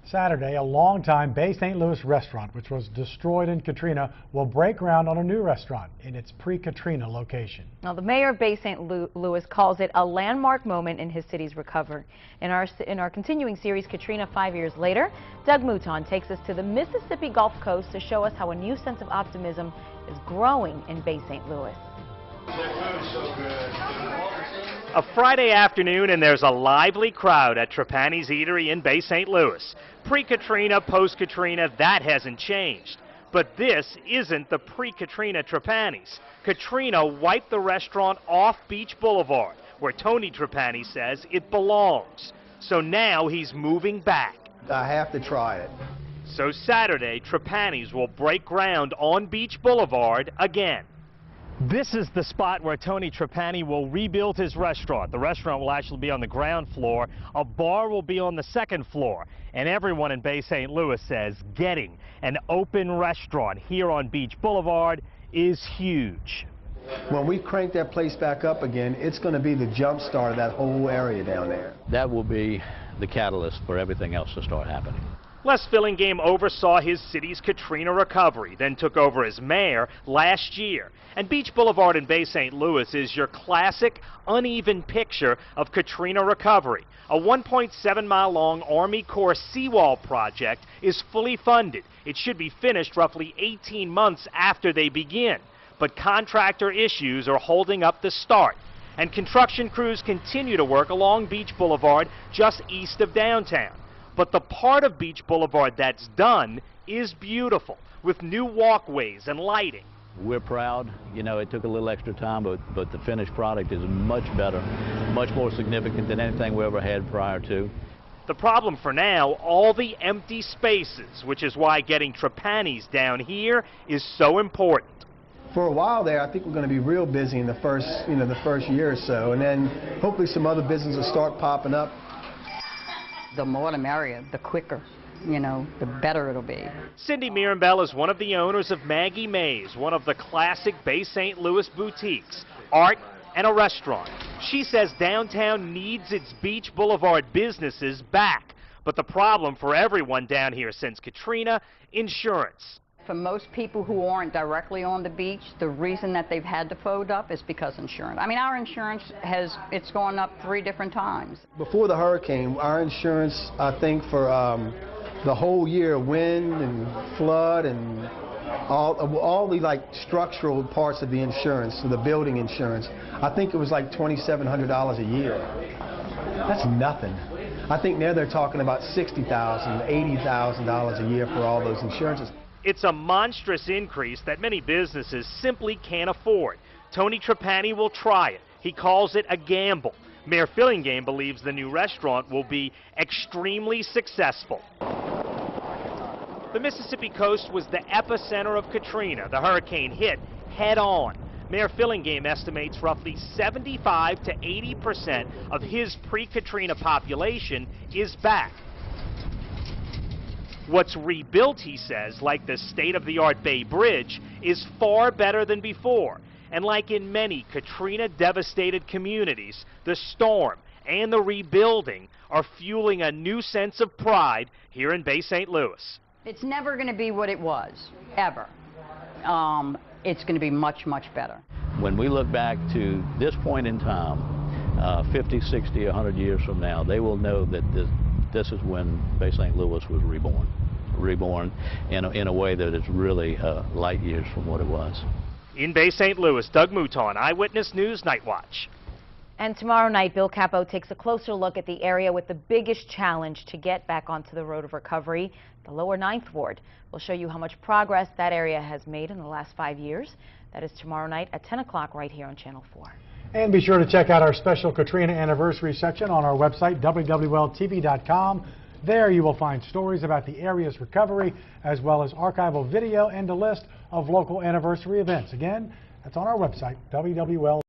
Saturday, a longtime Bay St. Louis restaurant, which was destroyed in Katrina, will break ground on a new restaurant in its pre-Katrina location. Now, the mayor of Bay St. Louis calls it a landmark moment in his city's recovery. In our continuing series, Katrina 5 years later, Doug Mouton takes us to the Mississippi Gulf Coast to show us how a new sense of optimism is growing in Bay St. Louis. A Friday afternoon, and there's a lively crowd at Trapani's Eatery in Bay St. Louis. Pre-Katrina, post-Katrina, that hasn't changed. But this isn't the pre-Katrina Trapani's. Katrina wiped the restaurant off Beach Boulevard, where Tony Trapani says it belongs. So now he's moving back. I have to try it. So Saturday, Trapani's will break ground on Beach Boulevard again. This is the spot where Tony Trapani will rebuild his restaurant. The restaurant will actually be on the ground floor. A bar will be on the second floor. And everyone in Bay St. Louis says getting an open restaurant here on Beach Boulevard is huge. When we crank that place back up again, it's going to be the jump start of that whole area down there. That will be the catalyst for everything else to start happening. Les Fillingham oversaw his city's Katrina recovery, then took over as mayor last year. And Beach Boulevard in Bay St. Louis is your classic, uneven picture of Katrina recovery. A 1.7-mile-long Army Corps seawall project is fully funded. It should be finished roughly 18 months after they begin. But contractor issues are holding up the start. And construction crews continue to work along Beach Boulevard just east of downtown. But the part of Beach Boulevard that's done is beautiful, with new walkways and lighting. We're proud. You know, it took a little extra time, but the finished product is much better, much more significant than anything we ever had prior to. The problem for now, all the empty spaces, which is why getting Trapani's down here is so important. For a while there, I think we're going to be real busy in the first year or so, and then hopefully some other businesses will start popping up. The more the merrier, the quicker, the better it'll be. Cindy Mirabel is one of the owners of Maggie Mae's, one of the classic Bay St. Louis boutiques, art and a restaurant. She says downtown needs its Beach Boulevard businesses back. But the problem for everyone down here since Katrina, insurance. For most people who aren't directly on the beach, the reason that they've had to fold up is because insurance. I mean, our insurance it's gone up 3 different times. Before the hurricane, our insurance, I think, for the whole year, wind and flood and all the structural parts of the insurance, the building insurance, I think it was like $2,700 a year. That's nothing. I think now they're talking about $60,000, $80,000 a year for all those insurances. It's a monstrous increase that many businesses simply can't afford. Tony Trapani will try it. He calls it a gamble. Mayor Fillingham believes the new restaurant will be extremely successful. The Mississippi coast was the epicenter of Katrina. The hurricane hit head-on. Mayor Fillingham estimates roughly 75 to 80% of his pre-Katrina population is back. What's rebuilt, he says, like the state-of-the-art Bay Bridge, is far better than before. And like in many Katrina-devastated communities, the storm and the rebuilding are fueling a new sense of pride here in Bay St. Louis. It's never going to be what it was, ever. It's going to be much, much better. When we look back to this point in time, 50, 60, 100 years from now, they will know that this is when Bay St. Louis was reborn in a way that is really light years from what it was. In Bay St. Louis, Doug Mouton, Eyewitness News Night Watch. And tomorrow night, Bill Capo takes a closer look at the area with the biggest challenge to get back onto the road of recovery, the lower 9th Ward. We'll show you how much progress that area has made in the last 5 years. That is tomorrow night at 10 o'clock right here on Channel 4. And be sure to check out our special Katrina anniversary section on our website, WWLTV.com. There you will find stories about the area's recovery, as well as archival video and a list of local anniversary events. Again, that's on our website, WWL.